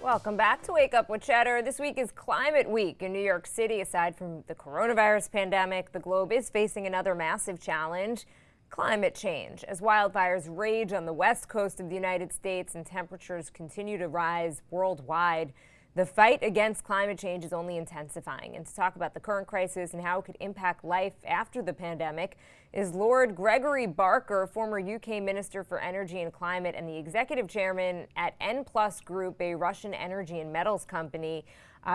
Welcome back to Wake Up with Cheddar. This week is Climate Week in New York City. Aside from the coronavirus pandemic, the globe is facing another massive challenge: climate change. As wildfires rage on the west coast of the United States and temperatures continue to rise worldwide, the fight against climate change is only intensifying. And to talk about the current crisis and how it could impact life after the pandemic is Lord Gregory Barker, former UK Minister for Energy and Climate and the executive chairman at N Plus Group, a Russian energy and metals company.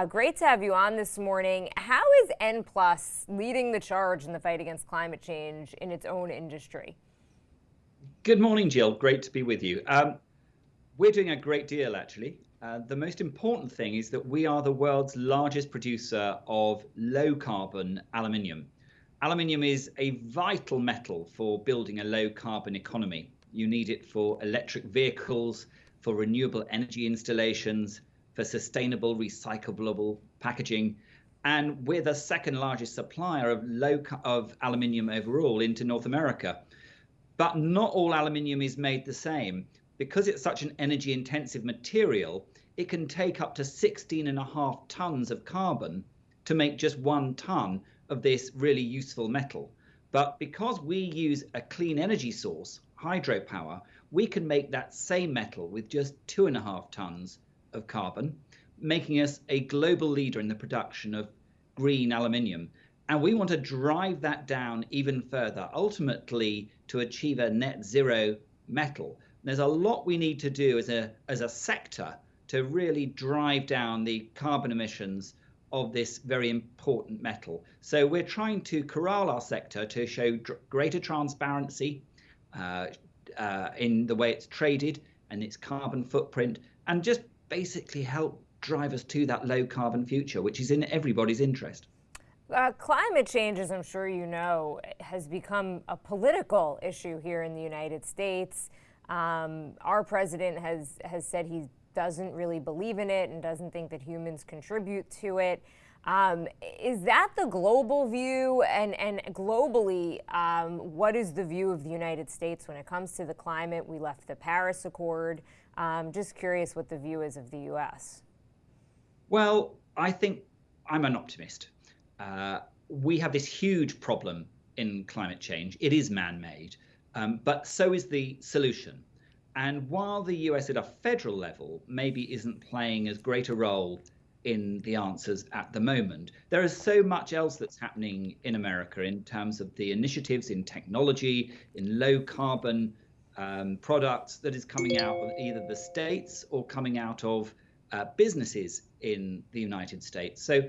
Great to have you on this morning. How is N Plus leading the charge in the fight against climate change in its own industry? Good morning, Jill. Great to be with you. We're doing a great deal, actually. The most important thing is that we are the world's largest producer of low carbon aluminium. Aluminium is a vital metal for building a low carbon economy. You need it for electric vehicles, for renewable energy installations, for sustainable recyclable packaging. And we're the second largest supplier of aluminium overall into North America. But not all aluminium is made the same. Because it's such an energy intensive material, it can take up to 16.5 tons of carbon to make just 1 ton of this really useful metal. But because we use a clean energy source, hydropower, we can make that same metal with just 2.5 tons of carbon, making us a global leader in the production of green aluminium. And we want to drive that down even further, ultimately to achieve a net zero metal. There's a lot we need to do as a sector to really drive down the carbon emissions of this very important metal. So we're trying to corral our sector to show greater transparency in the way it's traded and its carbon footprint, and just basically help drive us to that low carbon future, which is in everybody's interest. Climate change, as I'm sure you know, has become a political issue here in the United States. Our president has said he doesn't really believe in it and doesn't think that humans contribute to it. Is that the global view? And globally, what is the view of the United States when it comes to the climate? We left the Paris Accord. Just curious what the view is of the U.S. Well, I think I'm an optimist. We have this huge problem in climate change. It is man-made, but so is the solution. And while the US at a federal level maybe isn't playing as great a role in the answers at the moment, there is so much else that's happening in America in terms of the initiatives in technology, in low carbon products that is coming out of either the states or coming out of businesses in the United States. So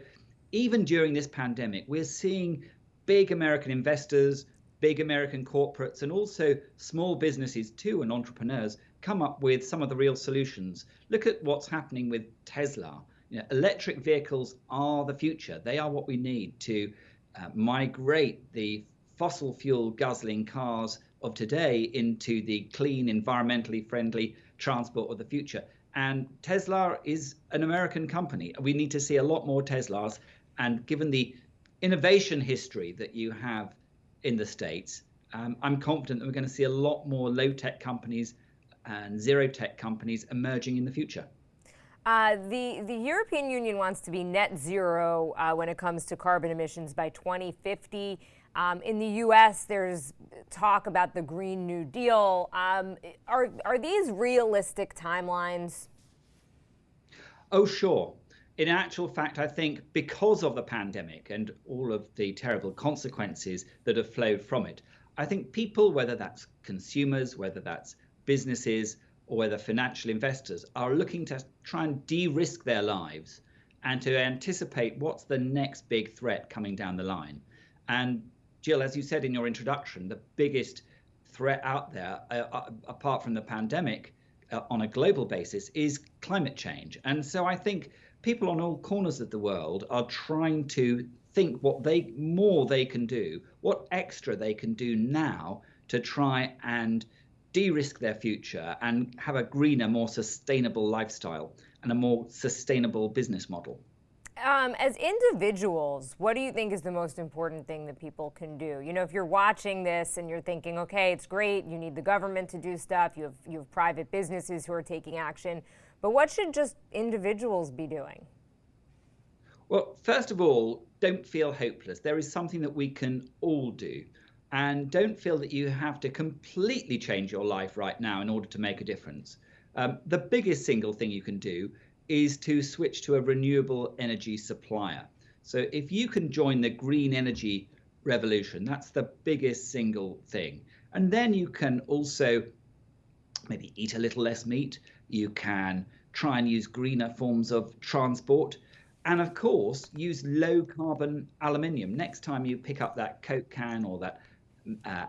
even during this pandemic, we're seeing big American investors, big American corporates, and also small businesses too, and entrepreneurs come up with some of the real solutions. Look at what's happening with Tesla. Electric vehicles are the future. They are what we need to migrate the fossil fuel guzzling cars of today into the clean, environmentally friendly transport of the future. And Tesla is an American company. We need to see a lot more Teslas. And given the innovation history that you have in the States, I'm confident that we're going to see a lot more low-tech companies and zero-tech companies emerging in the future. The European Union wants to be net zero when it comes to carbon emissions by 2050. In the U.S., there's talk about the Green New Deal. Are these realistic timelines? Oh, sure. In actual fact, I think because of the pandemic and all of the terrible consequences that have flowed from it, I think people, whether that's consumers, whether that's businesses, or whether financial investors, are looking to try and de-risk their lives and to anticipate what's the next big threat coming down the line. And Jill, as you said in your introduction, the biggest threat out there, apart from the pandemic on a global basis, is climate change. And so I think people on all corners of the world are trying to think what more they can do, what extra they can do now to try and de-risk their future and have a greener, more sustainable lifestyle and a more sustainable business model. As individuals, what do you think is the most important thing that people can do? You know, if you're watching this and you're thinking, okay, it's great, you need the government to do stuff, you have private businesses who are taking action, But what should just individuals be doing? Well, first of all, don't feel hopeless. There is something that we can all do. And don't feel that you have to completely change your life right now in order to make a difference. The biggest single thing you can do is to switch to a renewable energy supplier. So if you can join the green energy revolution, that's the biggest single thing. And then you can also maybe eat a little less meat. You can try and use greener forms of transport. And of course, use low carbon aluminium. Next time you pick up that Coke can or that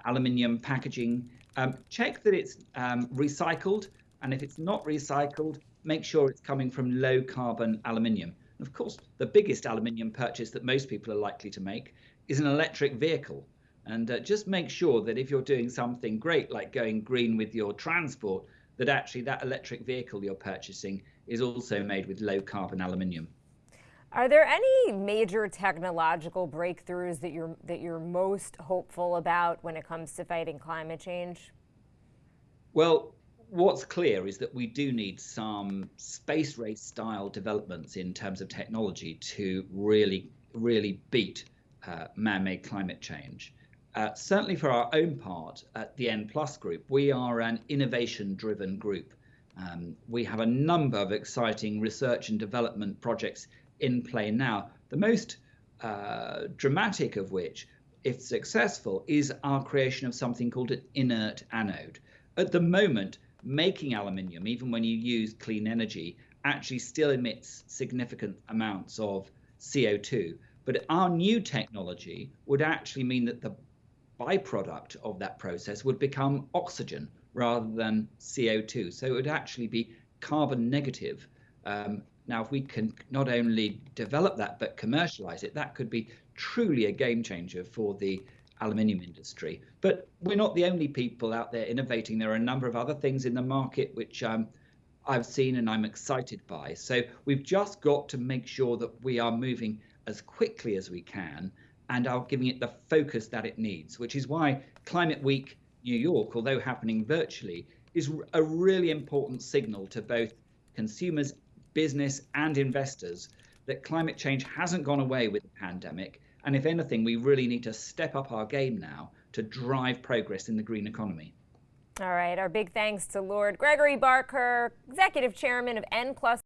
aluminium packaging, check that it's recycled. And if it's not recycled, make sure it's coming from low carbon aluminium. And of course, the biggest aluminium purchase that most people are likely to make is an electric vehicle. And just make sure that if you're doing something great like going green with your transport, that actually that electric vehicle you're purchasing is also made with low carbon aluminium. Are there any major technological breakthroughs that you're most hopeful about when it comes to fighting climate change? Well, what's clear is that we do need some space race style developments in terms of technology to really beat man-made climate change. Certainly for our own part at the N Plus Group, we are an innovation-driven group. We have a number of exciting research and development projects in play now. The most dramatic of which, if successful, is our creation of something called an inert anode. At the moment, making aluminium, even when you use clean energy, actually still emits significant amounts of CO2. But our new technology would actually mean that the byproduct of that process would become oxygen rather than CO2. So it would actually be carbon negative. Now, if we can not only develop that but commercialize it, that could be truly a game changer for the aluminium industry. But we're not the only people out there innovating. There are a number of other things in the market which I've seen and I'm excited by. So we've just got to make sure that we are moving as quickly as we can and are giving it the focus that it needs, which is why Climate Week New York, although happening virtually, is a really important signal to both consumers, business and investors that climate change hasn't gone away with the pandemic. And if anything, we really need to step up our game now to drive progress in the green economy. All right, our big thanks to Lord Gregory Barker, Executive Chairman of N Plus